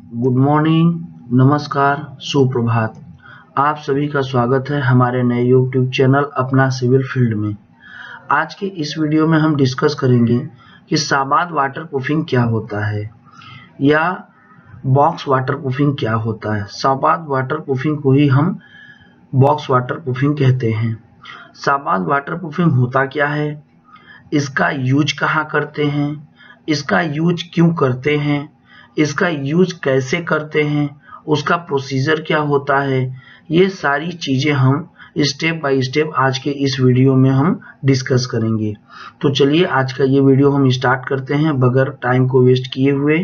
Good morning, नमस्कार, सुप्रभात। आप सभी का स्वागत है हमारे नए यूट्यूब चैनल अपना सिविल फील्ड में। आज के इस वीडियो में हम डिस्कस करेंगे कि साबाद वाटरप्रूफिंग क्या होता है या बॉक्स वाटरप्रूफिंग क्या होता है। साबाद वाटरप्रूफिंग को ही हम बॉक्स वाटरप्रूफिंग कहते हैं। साबाद वाटरप्रूफिंग होता क्या है, इसका यूज कहाँ करते हैं, इसका यूज क्यों करते हैं, इसका यूज कैसे करते हैं, उसका प्रोसीजर क्या होता है, ये सारी चीजें हम स्टेप बाय स्टेप आज के इस वीडियो में हम डिस्कस करेंगे। तो चलिए आज का ये वीडियो हम स्टार्ट करते हैं बगैर टाइम को वेस्ट किए हुए।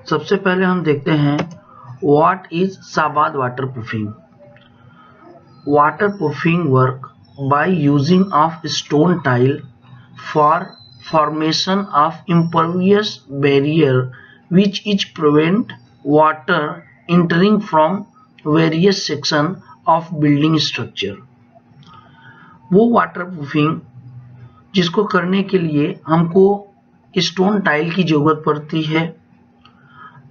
सबसे पहले हम देखते हैं what is Shahabad waterproofing. Waterproofing work by using of stone tile for formation of impervious barrier which is prevent water entering from various section of building structure। वो वाटरप्रूफिंग जिसको करने के लिए हमको स्टोन टाइल की जरूरत पड़ती है।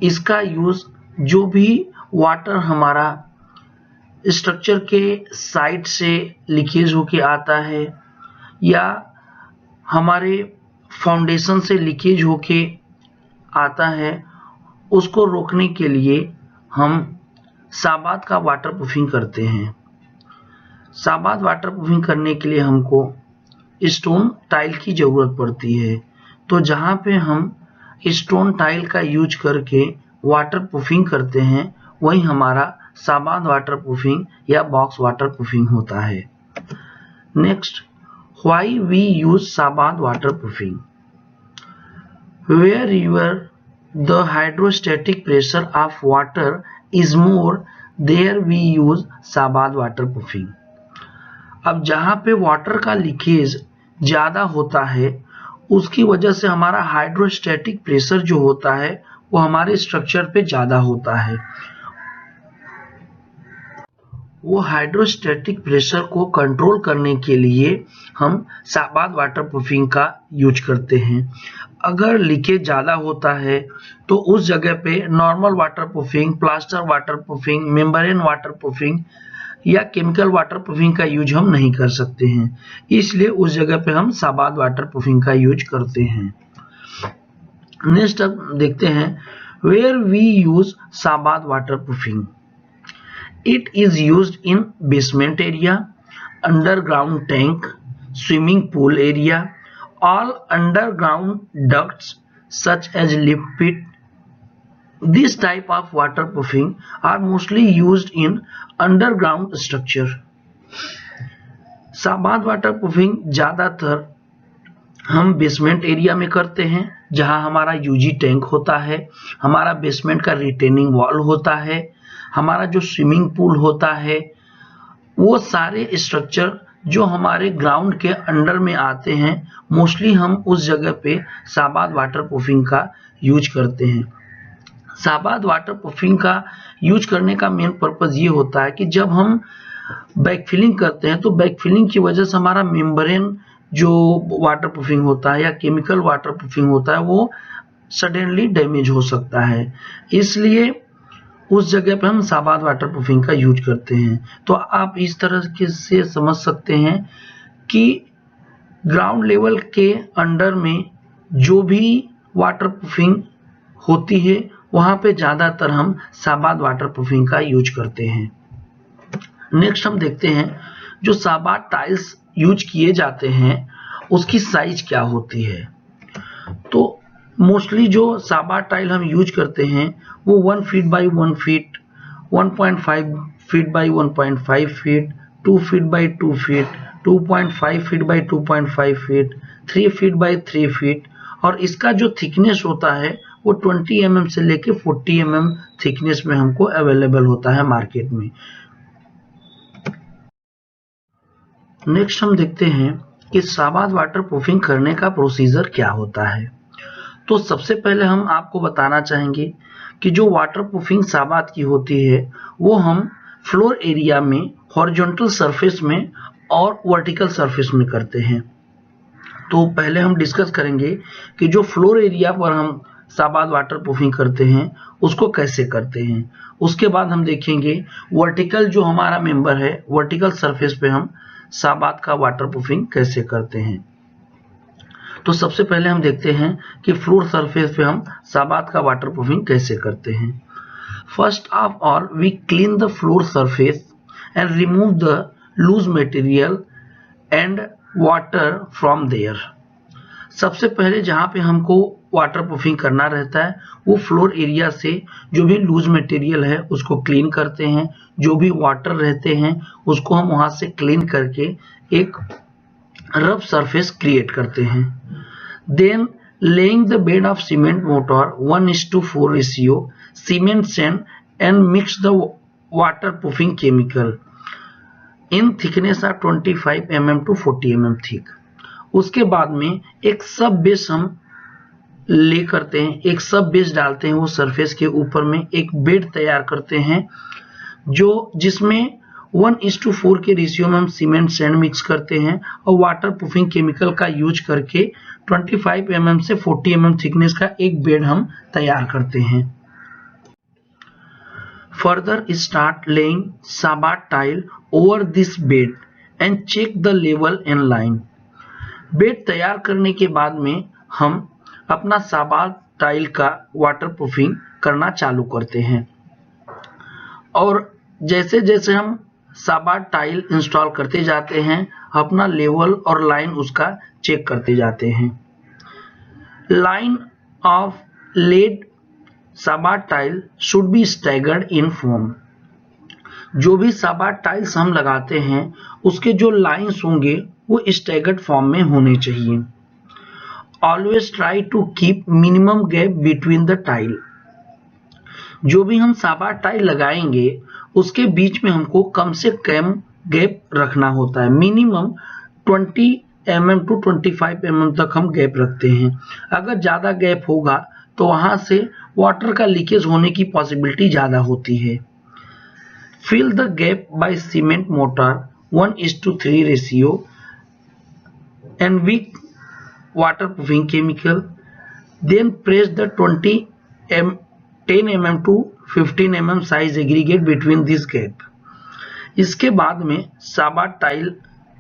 इसका यूज जो भी वाटर हमारा स्ट्रक्चर के साइड से लीकेज होके आता है या हमारे फाउंडेशन से लीकेज होके आता है, उसको रोकने के लिए हम साबाद का वाटरप्रूफिंग करते हैं। साबाद वाटरप्रूफिंग करने के लिए हमको स्टोन टाइल की जरूरत पड़ती है। तो जहाँ पे हम स्टोन टाइल का यूज करके वाटरप्रूफिंग करते हैं वही हमारा साबाद वाटरप्रूफिंग या बॉक्स वाटरप्रूफिंग होता है। Next, why we use Sabad waterproofing? Wherever the hydrostatic pressure of water is more, there we use Sabad waterproofing। अब जहाँ पे वाटर का लीकेज ज्यादा होता है उसकी वजह से हमारा हाइड्रोस्टैटिक प्रेशर जो होता है वो हमारे स्ट्रक्चर पे ज्यादा होता है। वो हाइड्रोस्टैटिक प्रेशर को कंट्रोल करने के लिए हम साबाद वाटरप्रूफिंग का यूज करते हैं। अगर लीकेज ज़्यादा होता है तो उस जगह पे normal waterproofing, plaster waterproofing, membrane waterproofing या केमिकल वाटरप्रूफिंग का यूज हम नहीं कर सकते हैं, इसलिए उस जगह पे हम साबाद वाटरप्रूफिंग का यूज करते हैं। नेक्स्ट अब देखते हैं where we use Shahabad waterproofing. It is used in basement area, underground tank, swimming pool area, all underground ducts such as lift pit. This type of waterproofing are mostly used in underground structure। Shahabad waterproofing ज्यादातर हम basement area में करते हैं जहां हमारा UG tank होता है, हमारा बेसमेंट का रिटेनिंग वॉल होता है, हमारा जो स्विमिंग पूल होता है, वो सारे स्ट्रक्चर जो हमारे ग्राउंड के अंडर में आते हैं मोस्टली हम उस जगह पे साबाद वाटरप्रूफिंग का यूज करते हैं। साबाद वाटरप्रूफिंग का यूज करने का मेन पर्पज ये होता है कि जब हम बैकफिलिंग करते हैं तो बैकफिलिंग की वजह से हमारा मेम्ब्रेन जो वाटरप्रूफिंग होता है या केमिकल वाटरप्रूफिंग होता है वो सडनली डैमेज हो सकता है, इसलिए उस जगह पे हम साबाद वाटरप्रूफिंग का यूज करते हैं। तो आप इस तरह से समझ सकते हैं कि ग्राउंड लेवल के अंडर में जो भी वाटरप्रूफिंग होती है वहां पे ज्यादातर हम साबाद वाटरप्रूफिंग का यूज करते हैं। नेक्स्ट हम देखते हैं जो साबाद टाइल्स यूज किए जाते हैं उसकी साइज क्या होती है। तो मोस्टली जो साबाद टाइल हम यूज करते हैं वो 1 feet by 1 feet, 1.5 feet by 1.5 feet, 2 feet by 2 feet, 2.5 feet by 2.5 feet, 3 feet by 3 feet, और इसका जो थिकनेस होता है वो 20 mm से लेके 40 mm थिकनेस में हमको अवेलेबल होता है मार्केट में। नेक्स्ट हम देखते हैं कि साबाद वाटरप्रूफिंग करने का प्रोसीजर क्या होता है। तो सबसे पहले हम आपको बताना चाहेंगे कि जो वाटरप्रूफिंग साबाद की होती है वो हम फ्लोर एरिया में, हॉरिजॉन्टल सरफेस में और वर्टिकल सरफेस में करते हैं। तो पहले हम डिस्कस करेंगे कि जो फ्लोर एरिया पर हम साबाद वाटर प्रूफिंग करते हैं उसको कैसे करते हैं। उसके बाद हम देखेंगे वर्टिकल जो हमारा मेंबर है, वर्टिकल सरफेस पे हम साबाद का वाटर प्रूफिंग कैसे करते हैं। तो सबसे पहले हम देखते हैं कि फ्लोर सरफेस पे हम साबाद का वाटर प्रूफिंग कैसे करते हैं। First of all we clean the floor surface and remove the loose material and water from there. सबसे पहले जहां पे हमको वाटर प्रूफिंग करना रहता है वो फ्लोर एरिया से जो भी लूज मटेरियल है उसको क्लीन करते हैं, जो भी वाटर रहते हैं उसको हम वहां से क्लीन करके एक रफ सरफेस क्रिएट करते हैं। Then laying the bed of cement mortar 1:4 ratio cement sand and mix the waterproofing chemical in thickness of 25 mm to 40 mm thick. उसके बाद में एक सब बेस हम ले करते हैं, एक सब बेस डालते हैं वो सरफेस के ऊपर में, एक बेड तैयार करते हैं जो जिसमें 1:4 के रेशियो में हम सीमेंट सैंड मिक्स करते हैं और वाटर प्रूफिंग केमिकल का यूज करके 25 mm से 40 mm थिकनेस का एक बेड हम तैयार करते हैं। Further start laying Shahabad tile over this bed and check the level and line. Bed तैयार करने के बाद में हम अपना साबाद टाइल का वाटर प्रूफिंग करना चालू करते हैं और जैसे जैसे हम साबाद टाइल इंस्टॉल करते जाते हैं अपना लेवल और लाइन उसका चेक करते जाते हैं। Line of laid Shahabad tile should be staggered in form. जो भी साबाद टाइल्स हम लगाते हैं उसके जो लाइंस होंगे वो स्टैगर्ड फॉर्म में होने चाहिए। Always try to keep minimum gap between the tile. जो भी हम साबाद टाइल लगाएंगे उसके बीच में हमको कम से कम गैप रखना होता है। मिनिमम 20 mm to 25 mm तक हम गैप रखते हैं। अगर ज़्यादा गैप होगा तो वहाँ से वाटर का लीकेज होने की पॉसिबिलिटी ज़्यादा होती है। Fill the gap by cement mortar 1:3 ratio and with waterproofing chemical, then press the 10 mm to 15 mm size aggregate between this gap। इसके बाद में साबाद टाइल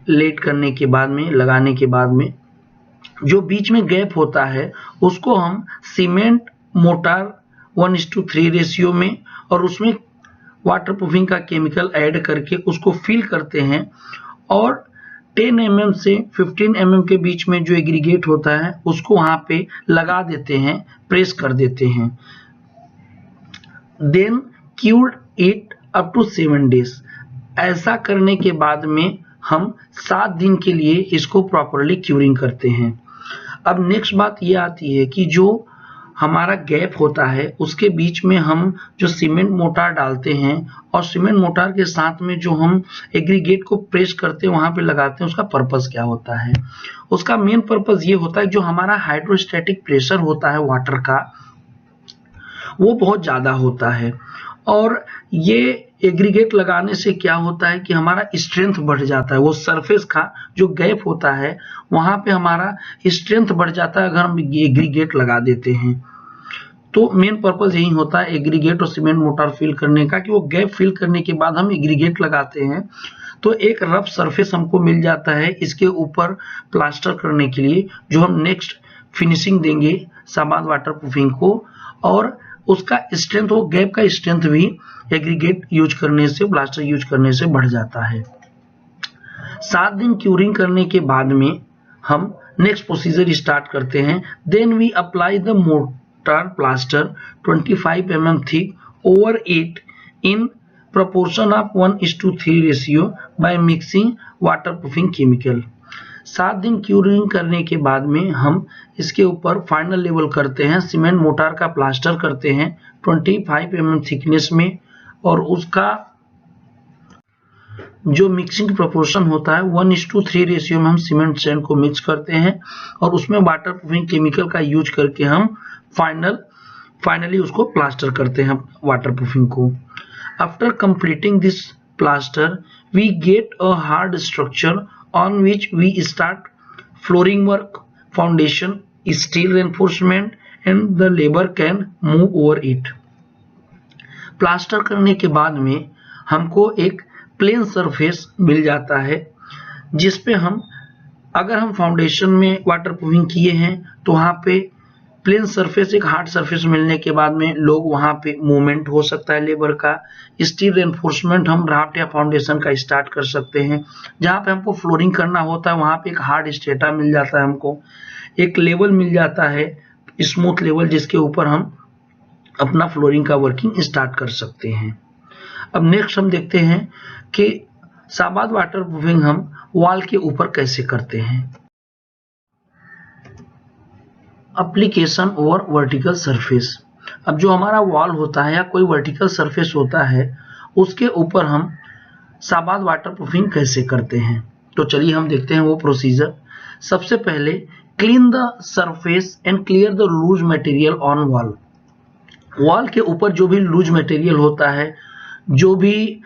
लेट करने के बाद में लगाने के बाद में जो बीच में गैप होता है उसको हम सीमेंट मोटार 1:3 रेशियो में और उसमें वाटरप्रूफिंग का केमिकल ऐड करके उसको फिल करते हैं और 10 mm से 15 mm के बीच में जो एग्रीगेट होता है उसको वहां पे लगा देते हैं, प्रेस कर देते हैं। Then cured it up to 7 days। ऐसा करने के बाद में हम 7 दिन के लिए इसको प्रॉपरली क्यूरिंग करते हैं। अब नेक्स्ट बात ये आती है कि जो हमारा गैप होता है उसके बीच में हम जो सीमेंट मोटार डालते हैं और सीमेंट मोटार के साथ में जो हम एग्रीगेट को प्रेस करते हैं वहां पे लगाते हैं, उसका पर्पस क्या होता है। उसका मेन पर्पस ये होता है जो हमारा हाइड्रोस्टैटिक प्रेशर होता है वाटर का वो बहुत ज्यादा होता है और ये एग्रीगेट लगाने से क्या होता है कि हमारा स्ट्रेंथ बढ़ जाता है। वो सरफेस का जो गैप होता है वहां पे हमारा स्ट्रेंथ बढ़ जाता है अगर हम एग्रीगेट लगा देते हैं। तो मेन पर्पस यही होता है एग्रीगेट और सीमेंट मोटार फिल करने का कि वो गैप फिल करने के बाद हम एग्रीगेट लगाते हैं तो एक रफ सरफेस हमको मिल जाता है इसके ऊपर प्लास्टर करने के लिए जो हम नेक्स्ट फिनिशिंग देंगे साबाद वाटरप्रूफिंग को और उसका स्ट्रेंथ, वो गैप का स्ट्रेंथ भी एग्रीगेट यूज करने से, प्लास्टर यूज करने से बढ़ जाता है। 7 दिन क्यूरिंग करने के बाद में हम नेक्स्ट प्रोसीजर स्टार्ट करते हैं। Then we apply the mortar plaster 25 mm thick over it in proportion of 1:3 ratio by mixing waterproofing chemical. 7 दिन क्यूरिंग करने के बाद में हम इसके ऊपर फाइनल लेवल करते हैं, सीमेंट मोटार का प्लास्टर करते हैं 25 mm थिकनेस में और उसका जो मिक्सिंग प्रोपोर्शन होता है 1:3 रेशियो में हम सीमेंट सैंड को मिक्स करते हैं और उसमें वाटरप्रूफिंग केमिकल का यूज करके हम फाइनली उसको प्लास्टर करते हैं वाटरप्रूफिंग को। After completing this plaster we get a hard structure on which we start flooring work, foundation, steel reinforcement and the labour can move over it. Plaster करने के बाद में हमको एक प्लेन सरफेस मिल जाता है जिस पे हम, अगर हम फाउंडेशन में वाटरप्रूफिंग किए हैं तो वहाँ पे प्लेन सरफेस, एक हार्ड सरफेस मिलने के बाद में लोग वहाँ पे मूवमेंट हो सकता है लेबर का। स्टील रेनफोर्समेंट हम राफ्ट या फाउंडेशन का स्टार्ट कर सकते हैं। जहाँ पे हमको फ्लोरिंग करना होता है वहाँ पे एक हार्ड स्ट्रेटा मिल जाता है, हमको एक लेवल मिल जाता है, स्मूथ लेवल, जिसके ऊपर हम अपना फ्लोरिंग का वर्किंग स्टार्ट कर सकते हैं। अब नेक्स्ट हम देखते हैं कि साबाद वाटरप्रूफिंग हम वॉल के ऊपर कैसे करते हैं। Application over vertical surface. अब जो हमारा वॉल होता है या कोई वर्टिकल सरफेस होता है उसके ऊपर हम साबाद वाटरप्रूफिंग कैसे करते हैं, तो चलिए हम देखते हैं वो प्रोसीजर। सबसे पहले clean the surface and clear the loose material on wall. Wall के ऊपर जो भी लूज मटेरियल होता है, जो भी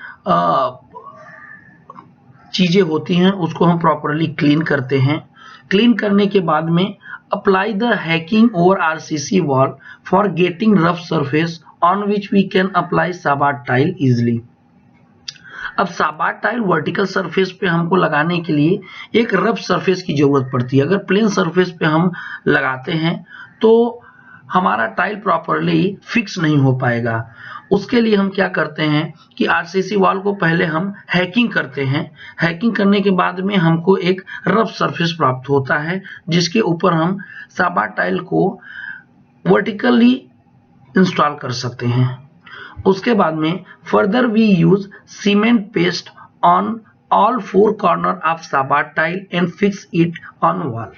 चीजें होती हैं, उसको हम प्रॉपरली क्लीन करते हैं। क्लीन करने के बाद में apply the hacking over RCC wall for getting rough surface on which we can apply Shahabad tile easily. अब साबाद टाइल वर्टिकल सरफेस पे हमको लगाने के लिए एक रफ सरफेस की जरूरत पड़ती है। अगर प्लेन सरफेस पे हम लगाते हैं तो हमारा टाइल प्रॉपरली फिक्स नहीं हो पाएगा। उसके लिए हम क्या करते हैं कि आरसीसी वॉल को पहले हम हैकिंग करते हैं। हैकिंग करने के बाद में हमको एक रफ सरफेस प्राप्त होता है जिसके ऊपर हम साबाद टाइल को वर्टिकली इंस्टॉल कर सकते हैं। उसके बाद में further we use cement paste on all 4 corner of Shahabad tile and fix it on wall.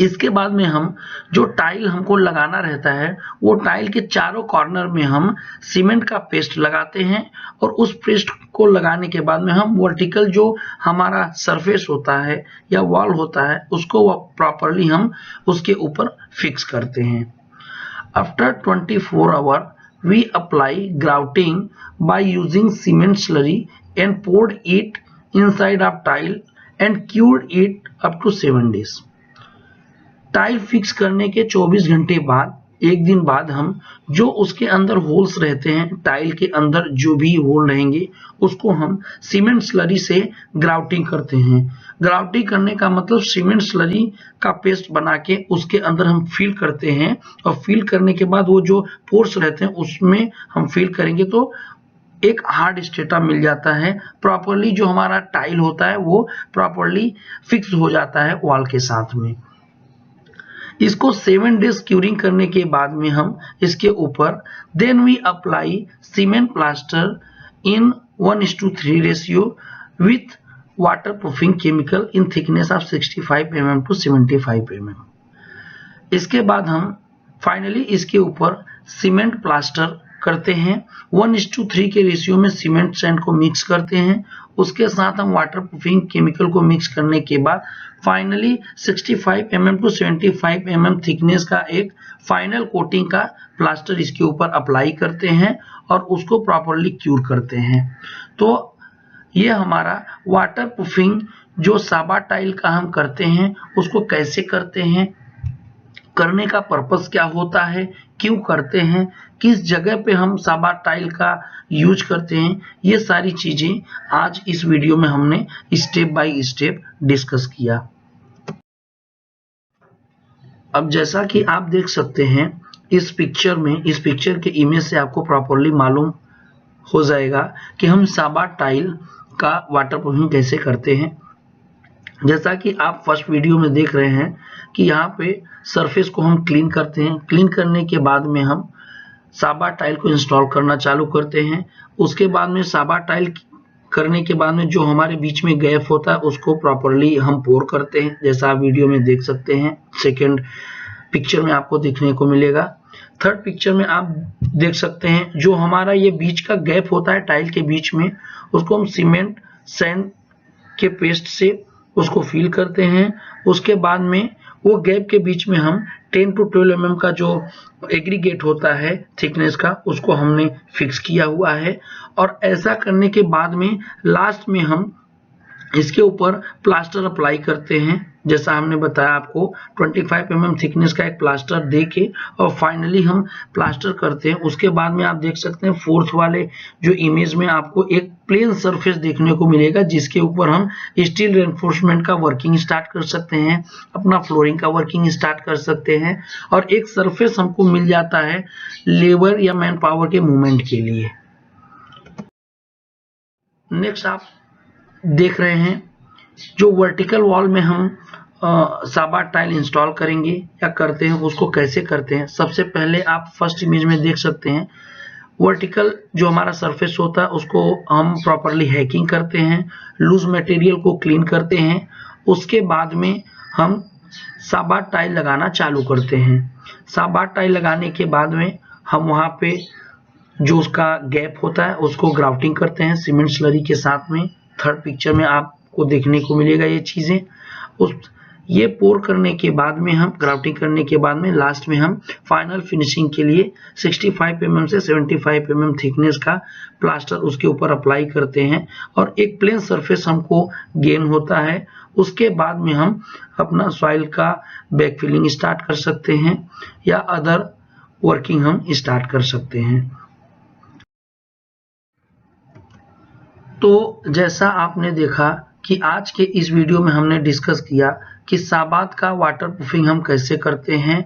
इसके बाद में हम जो टाइल हमको लगाना रहता है वो टाइल के चारों कॉर्नर में हम सीमेंट का पेस्ट लगाते हैं और उस पेस्ट को लगाने के बाद में हम वर्टिकल जो हमारा सरफेस होता है या वॉल होता है उसको प्रॉपरली हम उसके ऊपर फिक्स करते हैं। After 24 hour we apply grouting by using cement slurry and poured it inside of tile and cured it up to 7 days। Tile fix करने के 24 घंटे बाद, एक दिन बाद, हम जो उसके अंदर होल्स रहते हैं, टाइल के अंदर जो भी होल रहेंगे उसको हम सीमेंट स्लरी से ग्राउटिंग करते हैं। ग्राउटिंग करने का मतलब सीमेंट स्लरी का पेस्ट बना के उसके अंदर हम फिल करते हैं और फिल करने के बाद वो जो पोर्स रहते हैं उसमें हम फिल करेंगे तो एक हार्ड स्ट्रेटा मिल जाता है। प्रॉपरली जो हमारा टाइल होता है वो प्रॉपरली फिक्स हो जाता है वॉल के साथ में। इसको 7 डेज क्यूरिंग करने के बाद में हम इसके ऊपर then we apply cement plaster in 1:3 ratio with waterproofing chemical in thickness of 65 mm to 75 mm। इसके बाद हम फाइनली इसके ऊपर सीमेंट प्लास्टर करते हैं। 1:3 के रेशियो में सीमेंट सैंड को मिक्स करते हैं, उसके साथ हम वाटरप्रूफिंग केमिकल को मिक्स करने के बाद finally 65 mm to 75 mm thickness का एक फाइनल कोटिंग का प्लास्टर इसके ऊपर अप्लाई करते हैं और उसको प्रॉपरली क्यूर करते हैं। तो ये हमारा वाटरप्रूफिंग जो साबाद टाइल का हम करते हैं उसको कैसे करते हैं, करने का पर्पस क्या होता है, क्यों करते हैं, किस जगह पे हम साबाद टाइल का यूज करते हैं, ये सारी चीजें आज इस वीडियो में हमने स्टेप बाय स्टेप डिस्कस किया। अब जैसा कि आप देख सकते हैं इस पिक्चर में, इस पिक्चर के इमेज से आपको प्रॉपरली मालूम हो जाएगा कि हम साबाद टाइल का वाटरप्रूफिंग कैसे करते हैं। जैसा कि आप फर्स्ट वीडियो में देख रहे हैं कि यहाँ पे सरफेस को हम क्लीन करते हैं। क्लीन करने के बाद में हम साबाद टाइल को इंस्टॉल करना चालू करते हैं। उसके बाद में साबाद टाइल करने के बाद में जो हमारे बीच में गैप होता है उसको प्रॉपरली हम पोर करते हैं, जैसा आप वीडियो में देख सकते हैं। सेकेंड पिक्चर में आपको देखने को मिलेगा। थर्ड पिक्चर में आप देख सकते हैं जो हमारा ये बीच का गैप होता है टाइल के बीच में, उसको हम सीमेंट सैंड के पेस्ट से उसको फिल करते हैं। उसके बाद में वो गैप के बीच में हम 10 to 12 mm का जो एग्रीगेट होता है थिकनेस का उसको हमने फिक्स किया हुआ है। और ऐसा करने के बाद में लास्ट में हम इसके ऊपर प्लास्टर अप्लाई करते हैं। जैसा हमने बताया आपको 25 mm थिकनेस का एक प्लास्टर दे के और फाइनली हम प्लास्टर करते हैं। उसके बाद में आप देख सकते हैं फोर्थ वाले जो इमेज में आपको एक प्लेन सरफेस देखने को मिलेगा, जिसके ऊपर हम स्टील रेनफोर्समेंट का वर्किंग स्टार्ट कर सकते हैं, अपना फ्लोरिंग का वर्किंग स्टार्ट कर सकते हैं और एक सरफेस हमको मिल जाता है लेबर या मैन पावर के मूवमेंट के लिए। नेक्स्ट आप देख रहे हैं जो वर्टिकल वॉल में हम साबार टाइल इंस्टॉल करेंगे या करते हैं, उसको कैसे करते हैं। सबसे पहले आप फर्स्ट इमेज में देख सकते हैं वर्टिकल जो हमारा सरफेस होता है उसको हम प्रॉपरली हैकिंग करते हैं, लूज मटेरियल को क्लीन करते हैं। उसके बाद में हम साबार टाइल लगाना चालू करते हैं। साबार टाइल लगाने के बाद में हम वहाँ पे जो उसका गैप होता है उसको ग्राउटिंग करते हैं सीमेंट स्लरी के साथ में। थर्ड पिक्चर में आपको देखने को मिलेगा ये चीजें। ये पोर करने के बाद में हम ग्राउटिंग करने के बाद में लास्ट में हम फाइनल फिनिशिंग के लिए 65 mm से 75 mm थिकनेस का प्लास्टर उसके ऊपर अप्लाई करते हैं और एक प्लेन सरफेस हमको गेन होता है। उसके बाद में हम अपना सॉइल का बैक फिलिंग स्टार्ट कर सकते हैं या अदर वर्किंग हम स्टार्ट कर सकते हैं। तो जैसा आपने देखा कि आज के इस वीडियो में हमने डिस्कस किया कि साबात का वाटर प्रूफिंग हम कैसे करते हैं,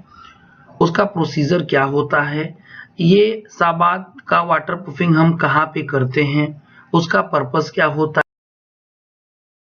उसका प्रोसीजर क्या होता है, ये साबात का वाटर प्रूफिंग हम कहाँ पे करते हैं, उसका पर्पस क्या होता है।